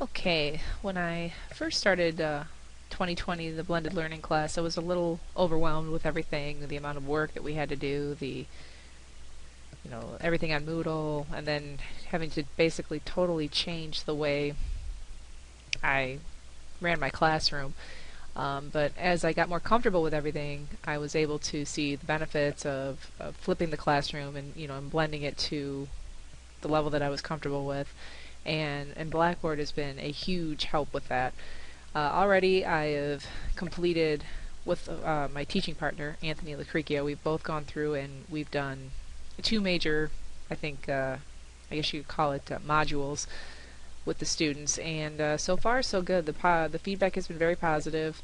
Okay, when I first started 2020, the blended learning class, I was a little overwhelmed with everything, the amount of work that we had to do, everything on Moodle, and then having to basically totally change the way I ran my classroom. But as I got more comfortable with everything, I was able to see the benefits of flipping the classroom and blending it to the level that I was comfortable with. And Blackboard has been a huge help with that. Already, I have completed with my teaching partner, Anthony Lacricchio. We've both gone through and we've done two major, I think, I guess you could call it modules with the students, and so far so good. The feedback has been very positive,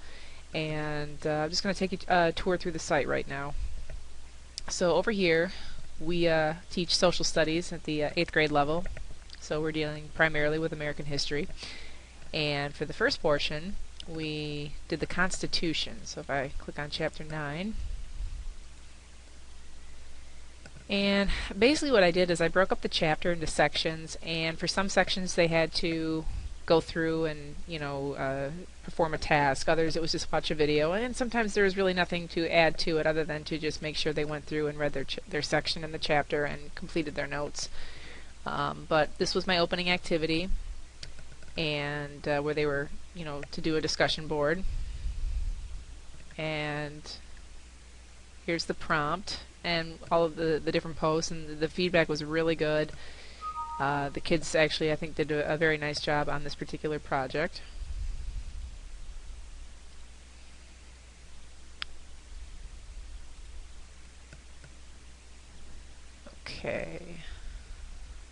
and I'm just going to take a tour through the site right now. So over here, we teach social studies at the 8th grade level. So we're dealing primarily with American history. And for the first portion, we did the Constitution. So if I click on Chapter 9, and basically what I did is I broke up the chapter into sections, and for some sections they had to go through and perform a task. Others it was just watch a video, and sometimes there was really nothing to add to it other than to just make sure they went through and read their section in the chapter and completed their notes. But this was my opening activity, and where they were to do a discussion board. And here's the prompt and all of the different posts, and the feedback was really good. The kids actually, I think, did a very nice job on this particular project. Okay.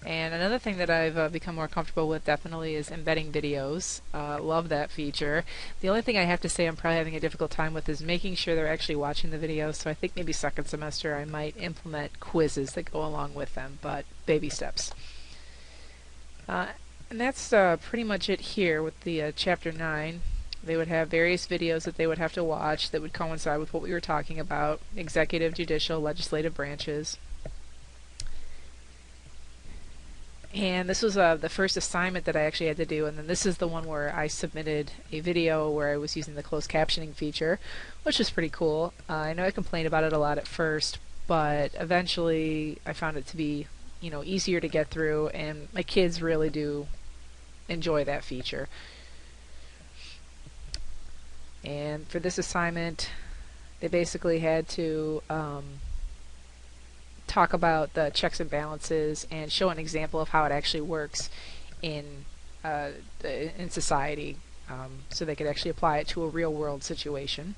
And another thing that I've become more comfortable with definitely is embedding videos. Love that feature. The only thing I have to say I'm probably having a difficult time with is making sure they're actually watching the videos. So I think maybe second semester I might implement quizzes that go along with them, but baby steps. And that's pretty much it here with the Chapter 9. They would have various videos that they would have to watch that would coincide with what we were talking about: executive, judicial, legislative branches. And this was the first assignment that I actually had to do, and then this is the one where I submitted a video where I was using the closed captioning feature, which was pretty cool. I know I complained about it a lot at first, but eventually I found it to be easier to get through, and my kids really do enjoy that feature. And for this assignment, they basically had to talk about the checks and balances and show an example of how it actually works in society, so they could actually apply it to a real world situation.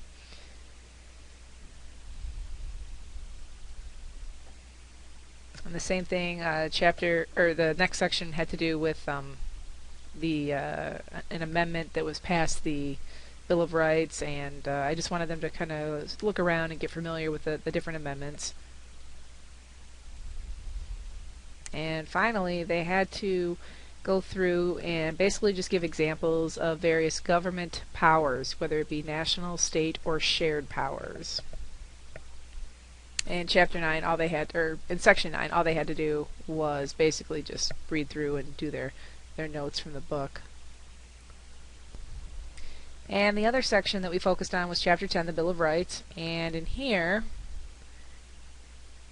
And the same thing, the next section had to do with an amendment that was passed the Bill of Rights, and I just wanted them to kind of look around and get familiar with the different amendments. And finally, they had to go through and basically just give examples of various government powers, whether it be national, state, or shared powers. In Chapter 9, in Section 9, all they had to do was basically just read through and do their notes from the book. And the other section that we focused on was Chapter 10, the Bill of Rights, and in here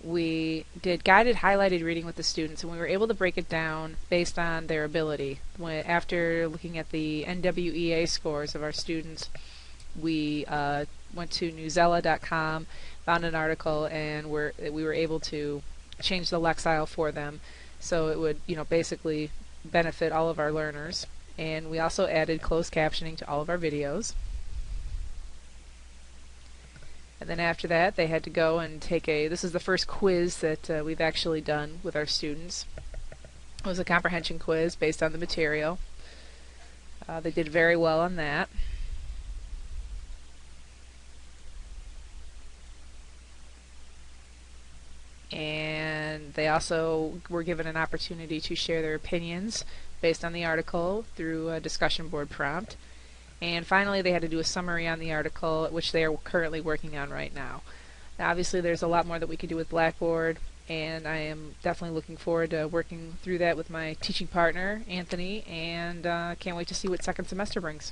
we did guided highlighted reading with the students, and we were able to break it down based on their ability. After looking at the NWEA scores of our students, we went to newsela.com, found an article, and we were able to change the Lexile for them so it would basically benefit all of our learners. And we also added closed captioning to all of our videos. And then after that, they had to go and take this is the first quiz that we've actually done with our students. It was a comprehension quiz based on the material. They did very well on that. And they also were given an opportunity to share their opinions based on the article through a discussion board prompt. And finally, they had to do a summary on the article, which they are currently working on right now. Now, obviously, there's a lot more that we could do with Blackboard. and I am definitely looking forward to working through that with my teaching partner, Anthony, and can't wait to see what second semester brings.